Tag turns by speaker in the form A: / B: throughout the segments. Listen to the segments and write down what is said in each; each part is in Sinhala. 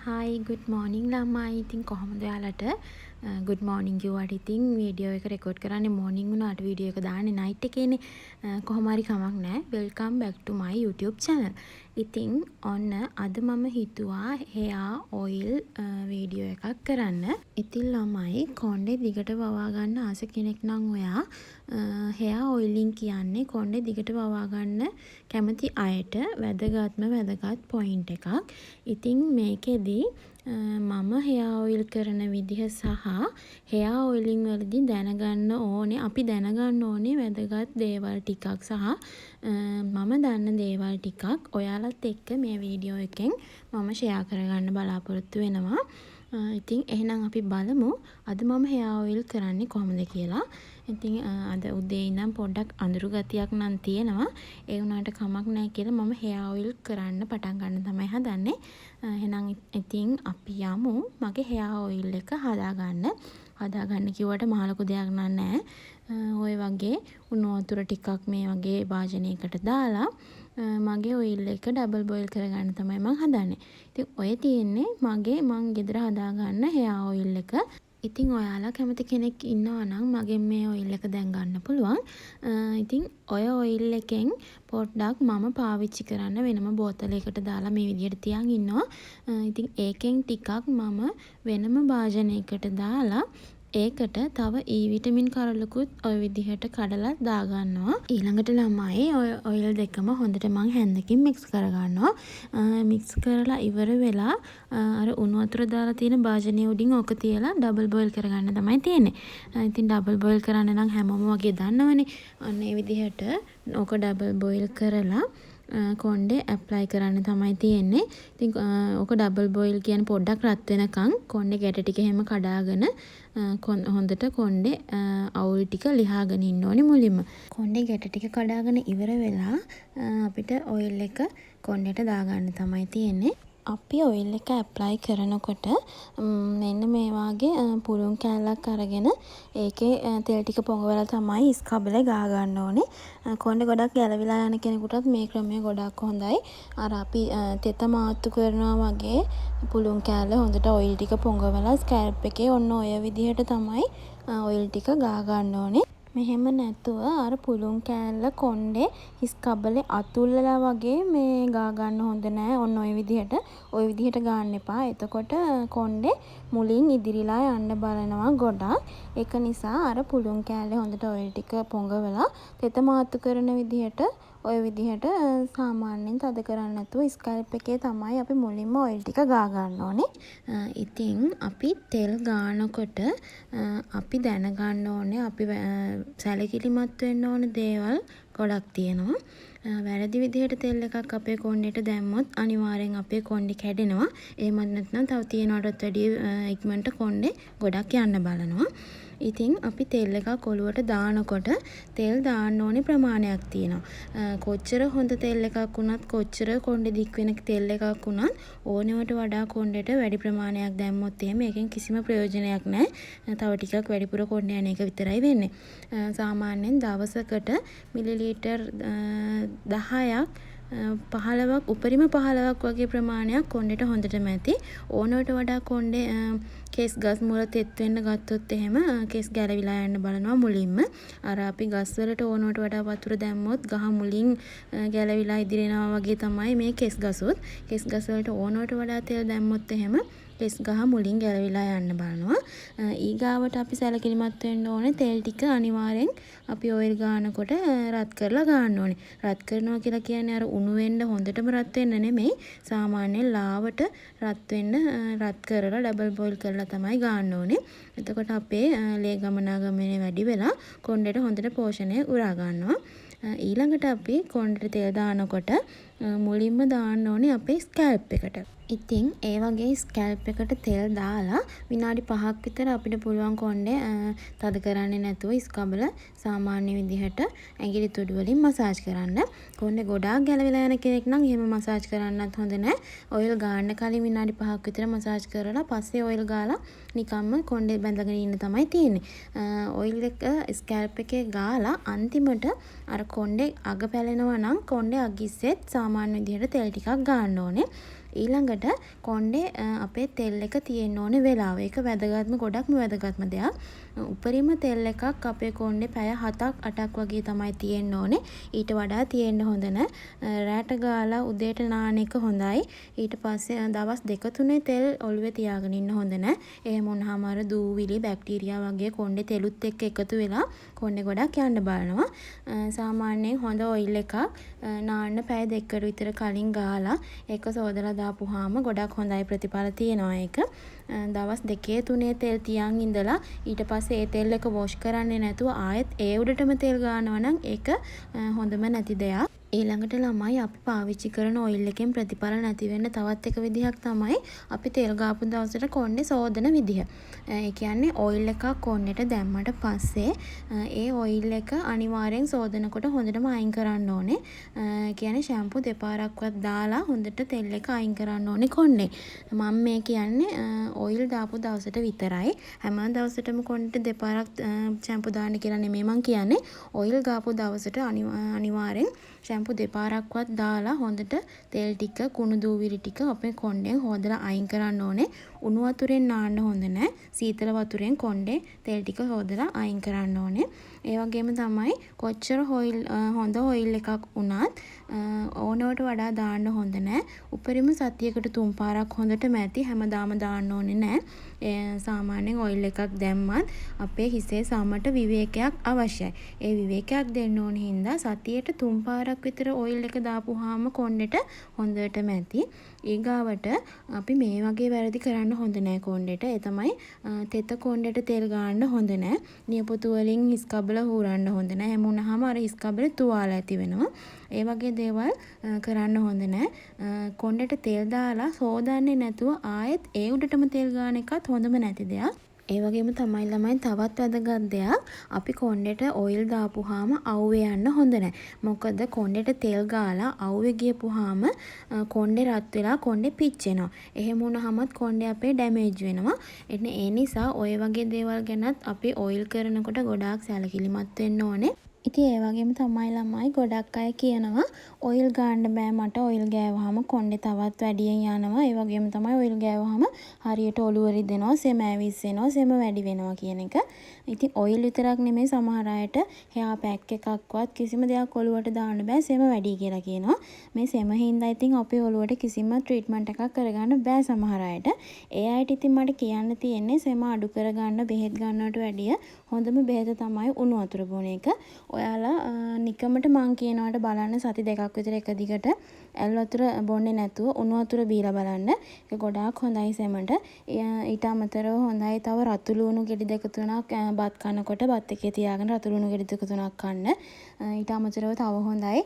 A: හයි good morning ළමයි. ඉතින් කොහොමද ඔයාලට good morning කිව්වට ඉතින් වීඩියෝ එක රෙකෝඩ් කරන්නේ morning වුණාට වීඩියෝ එක දාන්නේ night එකේනේ. කොහොම හරි කමක් නැහැ. welcome back to my YouTube channel. ඉතින් ඔන්න අද මම හිතුවා hair oil වීඩියෝ එකක් කරන්න. ඉතින් ළමයි කොණ්ඩේ දිගට වවා ගන්න ආස කෙනෙක් නම් ඔයා hair oiling කියන්නේ කොණ්ඩේ දිගට වවා ගන්න කැමති අයට වැදගත් point එකක්. ඉතින් මේකෙදි මම hair oil කරන විදිහ සහ hair oiling වලදී දැනගන්න ඕනේ අපි දැනගන්න ඕනේ වැදගත් දේවල් ටිකක් සහ මම දන්න දේවල් ටිකක් ඔයාලත් එක්ක මේ වීඩියෝ එකෙන් මම ෂෙයා කරගන්න බලාපොරොත්තු වෙනවා. ඉතින් එහෙනම් අපි බලමු අද මම hair oil කරන්නේ කොහොමද කියලා. ඉතින් අද උදේ ඉඳන් පොඩ්ඩක් අඳුරු ගතියක් නම් තියෙනවා. ඒ වුණාට කමක් නැහැ කියලා මම hair oil කරන්න පටන් ගන්න තමයි හදන්නේ. එහෙනම් ඉතින් අපි යමු මගේ hair oil එක හදාගන්න කිව්වට මහ ලොකු දෙයක් නෑ. ඔය වගේ උණු වතුර ටිකක් මේ වගේ භාජනයකට දාලා මගේ ඔයිල් එක ඩබල් බොයිල් කරගන්න තමයි මම හදන්නේ. ඉතින් ඔය තියෙන්නේ මං ගෙදර හදාගන්න hair oil එක. ඉතින් ඔයාලා කැමති කෙනෙක් ඉන්නවා නම් මගෙන් මේ ඔයිල් එක දැන් ගන්න පුළුවන්. ඉතින් ඔය ඔයිල් එකෙන් පොඩ්ඩක් මම පාවිච්චි කරන්න වෙනම බෝතලයකට දාලා මේ විදිහට තියන් ඉන්නවා. ඉතින් ඒකෙන් ටිකක් මම වෙනම භාජනයකට දාලා ඒකට තව විටමින් කරලකුත් ඔය විදිහට කඩලා දාගන්නවා. ඊළඟට ළමයි ඔය ඔයිල් දෙකම හොඳට මං හැන්දකින් මික්ස් කරගන්නවා. මික්ස් කරලා ඉවර වෙලා අර උණු වතුර දාලා තියෙන භාජනය උඩින් ඕක තියලා ඩබල් බොයිල් කරගන්න තමයි තියෙන්නේ. ඉතින් ඩබල් බොයිල් කරන්න නම් හැමෝම වගේ දන්නවනේ. අන්න ඒ විදිහට ඕක ඩබල් බොයිල් කරලා කොණ්ඩේ ඇප්ලයි කරන්න තමයි තියෙන්නේ. ඉතින් ඕක ඩබල් බොයිල් කියන්නේ පොඩ්ඩක් රත් වෙනකන් කොණ්ඩේ ගැට ටික එහෙම කඩාගෙන හොඳට කොණ්ඩේ අවුල් ටික ලිහාගෙන ඉන්න ඕනේ මුලින්ම. කොණ්ඩේ ගැට ටික කඩාගෙන ඉවර වෙලා අපිට ඔයිල් එක කොණ්ඩේට දාගන්න තමයි තියෙන්නේ. අපි ඔයිල් එක ඇප්ලයි කරනකොට මෙන්න මේ වගේ පුළුන් කෑල්ලක් අරගෙන ඒකේ තෙල් ටික පොඟවලා තමයි ස්ක්‍රබ්ලේ ගා ගන්න ඕනේ. කොණ්ඩේ ගොඩක් ගැලවිලා යන කෙනෙකුටත් මේ ක්‍රමය ගොඩක් හොඳයි. අර අපි තෙත මාත්තු කරනවා වගේ පුළුන් කෑල්ල හොඳට ඔයිල් ටික පොඟවලා ස්කැල්ප් එකේ ඔන්න ඔය විදිහට තමයි ඔයිල් ටික ගා ගන්න ඕනේ. මෙහෙම නැතුව අර පුළුන් කෑල්ල කොණ්ඩේ ස්ක්‍රබ්ලේ අතුල්ලලා වගේ මේ ගා ගන්න හොඳ නෑ. ඔන්න ඔය විදිහට ගන්න එපා. එතකොට කොණ්ඩේ මුලින් ඉදිරිලා යන්න බලනවා ගොඩක්. ඒක නිසා අර පුළුන් කෑල්ලේ හොඳට ඔයිල් ටික පොඟවලා තෙත මාත්තු කරන විදිහට ඔය විදිහට සාමාන්‍යයෙන් තද කරන්නේ නැතුව ස්කැල්ප් එකේ තමයි අපි මුලින්ම ඔයිල් ටික ගා ගන්න ඕනේ. ඉතින් අපි තෙල් ගානකොට අපි දැනගන්න ඕනේ අපි සැලකිලිමත් වෙන්න ඕන දේවල් ගොඩක් තියෙනවා. වැරදි විදිහට තෙල් එකක් අපේ කොණ්ඩේට දැම්මොත් අනිවාර්යෙන් අපේ කොණ්ඩේ කැඩෙනවා. එහෙමත් නැත්නම් තව තියනවටත් වැඩිය ඉක්මනට කොණ්ඩේ ගොඩක් යන්න බලනවා. ඉතින් අපි තෙල් එකක් ඔලුවට දානකොට තෙල් දාන්න ඕනේ ප්‍රමාණයක් තියෙනවා. කොච්චර හොඳ තෙල් එකක් වුණත් කොච්චර කොණ්ඩේ දික් වෙන තෙල් එකක් වුණත් ඕනෙවට වඩා කොණ්ඩේට වැඩි ප්‍රමාණයක් දැම්මොත් එහෙම ඒකෙන් කිසිම ප්‍රයෝජනයක් නැහැ. තව ටිකක් වැඩිපුර කොණ්ඩේ යන එක විතරයි වෙන්නේ. සාමාන්‍යයෙන් දවසකට මිලිලීටර් 10ක් 15ක් උපරිම 15ක් වගේ ප්‍රමාණයක් කොණ්ඩේට හොඳටම ඇති. ඕනවට වඩා කොණ්ඩේ කෙස් ගස් මුල තෙත් වෙන්න ගත්තොත් එහෙම කෙස් ගැලවිලා යන්න බලනවා මුලින්ම. අර අපි ගස් වලට ඕනවට වඩා වතුර දැම්මොත් ගහ මුලින් ගැලවිලා ඉදිරියනවා වගේ තමයි මේ කෙස් ගසොත්. කෙස් ගස් වලට ඕනවට වඩා තෙල් දැම්මොත් එහෙම කෙස් ගහ මුලින් ගැලවිලා යන්න බලනවා. ඊගාවට අපි සැලකිලිමත් වෙන්න ඕනේ තෙල් ටික අනිවාර්යෙන් අපි ඔයිල් ගානකොට රත් කරලා ගන්න ඕනේ. රත් කරනවා කියලා කියන්නේ අර උණු වෙන්න හොඳටම රත් වෙන්න නෙමෙයි. සාමාන්‍යයෙන් ලාවට රත් වෙන්න රත් කරලා ඩබල් බොයිල් කරලා තමයි ගන්න ඕනේ. එතකොට අපේ ලේ ගමනාගමනය වැඩි වෙලා කොණ්ඩේට හොඳට පෝෂණය උරා ගන්නවා. ඊළඟට අපි කොණ්ඩේට තෙල් දානකොට මුලින්ම දාන්න ඕනේ අපේ ස්කැල්ප් එකට. ඉතින් ඒ වගේ ස්කැල්ප් එකට තෙල් දාලා විනාඩි 5ක් විතර අපිට පුළුවන් කොණ්ඩේ තද කරන්නේ නැතුව ස්ක්‍රබ්ල සාමාන්‍ය විදිහට ඇඟිලි තුඩු වලින් මසාජ් කරන්න. කොණ්ඩේ ගොඩාක් ගැලවිලා යන කෙනෙක් නම් එහෙම මසාජ් කරන්නත් හොඳ නැහැ. ඔයිල් ගාන්න කලින් විනාඩි 5ක් විතර මසාජ් කරලා පස්සේ ඔයිල් ගාලා නිකම්ම කොණ්ඩේ බැඳගෙන ඉන්න තමයි තියෙන්නේ. ඔයිල් එක ස්කැල්ප් එකේ ගාලා අන්තිමට අර කොණ්ඩේ අග පැලෙනවා නම් කොණ්ඩේ අගිස්සෙත් සාමාන්‍ය විදිහට තෙල් ටිකක් ගන්න ඕනේ. ඊළඟට කොණ්ඩේ අපේ තෙල් එක තියෙන්න ඕනේ වෙලාව. ඒක ගොඩක්ම වැදගත්ම දෙයක්. උපරිම තෙල් එකක් අපේ කොණ්ඩේ පැය 7ක් 8ක් වගේ තමයි තියෙන්න ඕනේ. ඊට වඩා තියෙන්න හොඳ නෑ. රෑට ගාලා උදේට නාන එක හොඳයි. ඊට පස්සේ දවස් 2-3 තෙල් ඔළුවේ තියාගෙන ඉන්න හොඳ නෑ. එහෙම වුණාම අර දූවිලි බැක්ටීරියා වගේ කොණ්ඩේ තෙලුත් එක්ක එකතු වෙලා කොණ්ඩේ ගොඩක් යන්න බලනවා. සාමාන්‍යයෙන් හොඳ ඔයිල් එකක් නාන්න පැය 2කට විතර කලින් ගාලා ඒක සෝදලා දාපුවාම ගොඩක් හොඳයි ප්‍රතිඵල තියෙනවා ඒක. දවස් 2-3 තෙල් තියන් ඉඳලා ඊට පස්සේ ඒ තෙල් එක වොෂ් කරන්නේ නැතුව ආයෙත් ඒ උඩටම තෙල් ගානවා නම් ඒක හොඳම නැති දෙයක්. ඊළඟට ළමයි අපි පාවිච්චි කරන ඔයිල් එකෙන් ප්‍රතිඵල නැති වෙන්න තවත් එක විදිහක් තමයි අපි තෙල් ගාපු දවසට කොණ්ඩේ සෝදන විදිහ. ඒ කියන්නේ ඔයිල් එකක් කොණ්ඩේට දැම්මට පස්සේ ඒ ඔයිල් එක අනිවාර්යෙන් සෝදනකොට හොඳටම අයින් කරන්න ඕනේ. කියන්නේ ෂැම්පු දෙපාරක්වත් දාලා හොඳට තෙල් එක අයින් කරන්න ඕනේ කොණ්ඩේ. මම මේ කියන්නේ ඔයිල් දාපු දවසට විතරයි. හැම දවසටම කොණ්ඩේට දෙපාරක් ෂැම්පු දාන්න කියලා නෙමෙයි මං කියන්නේ. ඔයිල් ගාපු දවසට අනිවාර්යෙන් ෂැම්පු දෙපාරක්වත් දාලා හොඳට තෙල් ටික කුණු දූවිලි ටික අපේ කොණ්ඩෙන් හොදලා අයින් කරන්න ඕනේ. උණු වතුරෙන් නාන්න හොඳ නෑ. සීතල වතුරෙන් කොණ්ඩේ තෙල් ටික හොදලා අයින් කරන්න ඕනේ. ඒ වගේම තමයි කොච්චර හොඳ ඔයිල් එකක් වුණත් ඕනවට වඩා දාන්න හොඳ නෑ. උපරිම සතියකට 3 පාරක් හොඳට මැති හැමදාම දාන්න ඕනේ නෑ. සාමාන්‍යයෙන් ඔයිල් එකක් දැම්මත් අපේ හිසේ සමට විවේකයක් අවශ්‍යයි. ඒ විවේකයක් දෙන්න ඕන හින්දා සතියට 3 පාරක් විතර ඔයිල් එක දාපුවාම කොණ්ඩෙට හොඳට මැති. ඊගාවට අපි මේ වගේ වැරදි කරන්න හොඳ නෑ කොණ්ඩෙට. ඒ තමයි තෙත කොණ්ඩෙට තෙල් ගාන්න හොඳ නෑ. නියපොතු වලින් හිස් කබල හූරන්න හොඳ නෑ. එහෙම වුණාම අර හිස් කබල තුවාල ඇති වෙනවා. ඒ වගේ දේවල් කරන්න හොඳ නෑ. කොණ්ඩෙට තෙල් දාලා සෝදන්නේ නැතුව ආයෙත් ඒ උඩටම තෙල් ගාන එකත් හොඳම නැති දෙයක්. ඒ වගේම තමයි ළමයි තවත් වැදගත් දෙයක් අපි කොණ්ඩෙට ඔයිල් දාපුවාම අවුවේ යන්න හොඳ නැහැ. මොකද කොණ්ඩෙට තෙල් ගාලා අවුවේ ගියපුවාම කොණ්ඩේ රත් වෙලා කොණ්ඩේ පිච්චෙනවා. එහෙම වුණාමත් කොණ්ඩේ අපේ ඩැමේජ් වෙනවා. ඒ නිසා ඔය වගේ දේවල් ගැනත් අපි ඔයිල් කරනකොට ගොඩාක් සැලකිලිමත් වෙන්න ඕනේ. ඉතින් ඒ වගේම තමයි ළමයි ගොඩක් අය කියනවා ඔයිල් ගාන්න බෑ මට ඔයිල් ගෑවහම කොණ්ඩේ තවත් වැඩියෙන් යනවා. ඒ වගේම තමයි ඔයිල් ගෑවහම හරියට ඔළුව රිදෙනවා, සෙම ඇවිස්සෙනවා, සෙම වැඩි වෙනවා කියන එක. ඉතින් ඔයිල් විතරක් නෙමෙයි සමහර අයට හෙයා පැක් එකක්වත් කිසිම දෙයක් ඔළුවට දාන්න බෑ සෙම වැඩි කියලා කියනවා. මේ සෙම හින්දා ඉතින් අපේ ඔළුවට කිසිම ට්‍රීට්මන්ට් එකක් කරගන්න බෑ සමහර අයට. ඒ අයට ඉතින් මට කියන්න තියෙන්නේ සෙම අඩු කරගන්න බෙහෙත් ගන්නවට වැඩිය හොඳම බෙහෙත තමයි උණු වතුර බොන එක. ඔයාලා නිකමට මං කියනවාට බලන්න සති 2ක් විතර එක දිගට ඇල් වතුර බොන්නේ නැතුව උණු වතුර බීලා බලන්න. ඒක ගොඩාක් හොඳයි සෙමට. ඊට අමතරව හොඳයි තව රතු ලුණු ගෙඩි 2-3ක් බත් කනකොට බත් එකේ තියාගෙන රතු ලුණු ගෙඩි 2-3ක් කන්න. ඊට අමතරව තව හොඳයි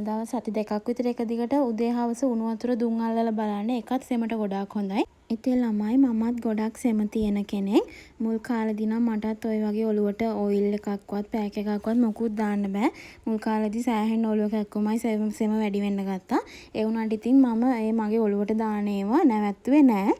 A: දවස් සති 2ක් විතර එක දිගට උදේ හවස උණු වතුර දුම් අල්ලලා බලන්න. ඒකත් සෙමට ගොඩාක් හොඳයි. ඉතින් ළමයි මමත් ගොඩක් සෙම තියෙන කෙනෙක්. මුල් කාලේදී නම් මටත් ওই වගේ ඔළුවට ඔයිල් එකක්වත් පෑක් එකක්වත් මොකුත් දාන්න බෑ. මුල් කාලේදී සෑහෙන ඔළුව කැක්කුමයි සෙම වැඩි වෙන්න ගත්තා. ඒ වුණාට ඉතින් මම මගේ ඔළුවට දාන ඒවා නැවැත්තුවේ නෑ.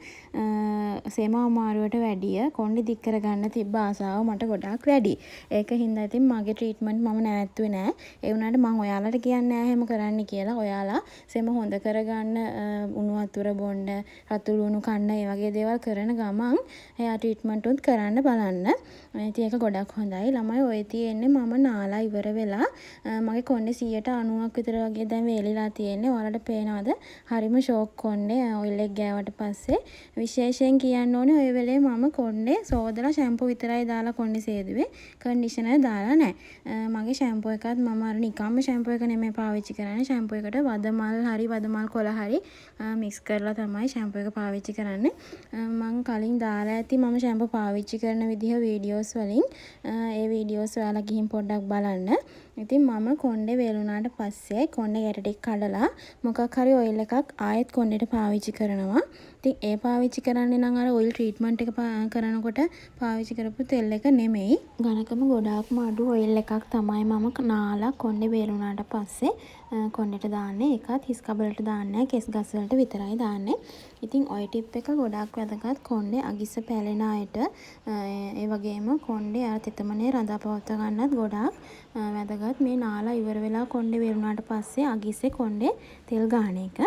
A: සෙම අමාරුවට වැඩිය කොණ්ඩේ දික් කරගන්න තිබ්බ ආසාව මට ගොඩාක් වැඩි. ඒක හින්දා ඉතින් මගේ ට්‍රීට්මන්ට් මම නැවැත්තුවේ නෑ. ඒ වුණාට මම ඔයාලට කියන්නේ නෑ එහෙම කරන්න කියලා. ඔයාලා සෙම හොඳ කරගන්න උණු වතුර බොන්න, රතු ලුණු කන්න ඒ වගේ දේවල් කරන ගමන් එයා ට්‍රීට්මන්ට් උත් කරන්න බලන්න. ඉතින් ඒක ගොඩක් හොඳයි. ළමයි ඔය තියෙන්නේ මම නාලා ඉවර වෙලා මගේ කොණ්ඩේ 90ක් විතර වගේ දැන් වේලිලා තියෙන්නේ. ඔයාලට පේනවද? හරිම ෂෝක් කොණ්ඩේ ඔයිල් එක ගෑවට පස්සේ. විශේෂයෙන් කියන්න ඕනේ ඔය වෙලේ මම කොණ්ඩේ සෝදලා ෂැම්පු විතරයි දාලා කොණ්ඩේ සේදුවේ. කන්ඩිෂනර් දාලා නැහැ. මගේ ෂැම්පු එකත් මම අර නිකම්ම ෂැම්පු එක නෙමෙයි පාවිච්චි කරන්නේ. ෂැම්පු එකට වදමල් කොළ හරි මික්ස් කරලා තමයි ෂැම්පු එක පාවිච්චි කරන්නේ. මම කලින් දාලා ඇති මම ෂැම්පු පාවිච්චි කරන විදිහ වීඩියෝස් වලින් ඒ වීඩියෝස් ඔයාලා ගිහින් පොඩ්ඩක් බලන්න. ඉතින් මම කොණ්ඩේ වේලුණාට පස්සේ කොණ්ඩේ ගැට ටික කඩලා මොකක් හරි ඔයිල් එකක් ආයෙත් කොණ්ඩේට පාවිච්චි කරනවා. ඉතින් ඒ පාවිච්චි කරන්නේ නම් අර ඔයිල් ට්‍රීට්මන්ට් එක කරනකොට පාවිච්චි කරපු තෙල් එක නෙමෙයි. ඝනකම ගොඩාක්ම අඩු ඔයිල් එකක් තමයි මම නාලා කොණ්ඩේ වේලුණාට පස්සේ කොණ්ඩේට දාන්නේ. ඒකත් හිස් කබලට දාන්නේ නැහැ. කෙස් ගස් වලට විතරයි දාන්නේ. ඉතින් ඔය ටිප් එක ගොඩාක් වැදගත් කොණ්ඩේ අගිස්ස පැලෙන අයට. ඒ වගේම කොණ්ඩේ අර තෙතමනේ රඳාපවත්වා ගන්නත් ගොඩාක් වැදගත්. මේ නාලා ඉවර වෙලා කොණ්ඩේ වේලුණාට පස්සේ අගිස්සේ කොණ්ඩේ තෙල් ගාන එක.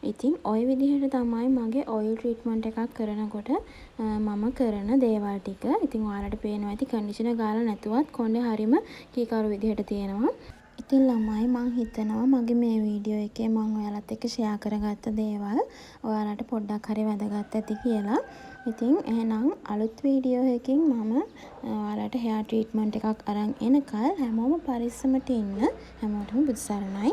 A: ඉතින් ওই විදිහට තමයි මගේ ඔයිල් ට්‍රීට්මන්ට් එකක් කරනකොට මම කරන දේවල් ටික. ඉතින් ඔයාලට පේනවා ඇති කන්ඩිෂනර් ගාලා නැතුවත් කොණ්ඩේ හරිම කීකරු විදිහට තියෙනවා. ඉතින් ළමයි මං හිතනවා මගේ මේ වීඩියෝ එකේ මං ඔයාලත් එක්ක ෂෙයා කරගත්ත දේවල් ඔයාලට පොඩ්ඩක් හරි වැදගත් ඇති කියලා. ඉතින් එහෙනම් අලුත් වීඩියෝ එකකින් මම ඔයාලට හෙයාර් ට්‍රීට්මන්ට් එකක් අරන් එනකල් හැමෝම පරිස්සමට ඉන්න. හැමෝටම බුදු සරණයි.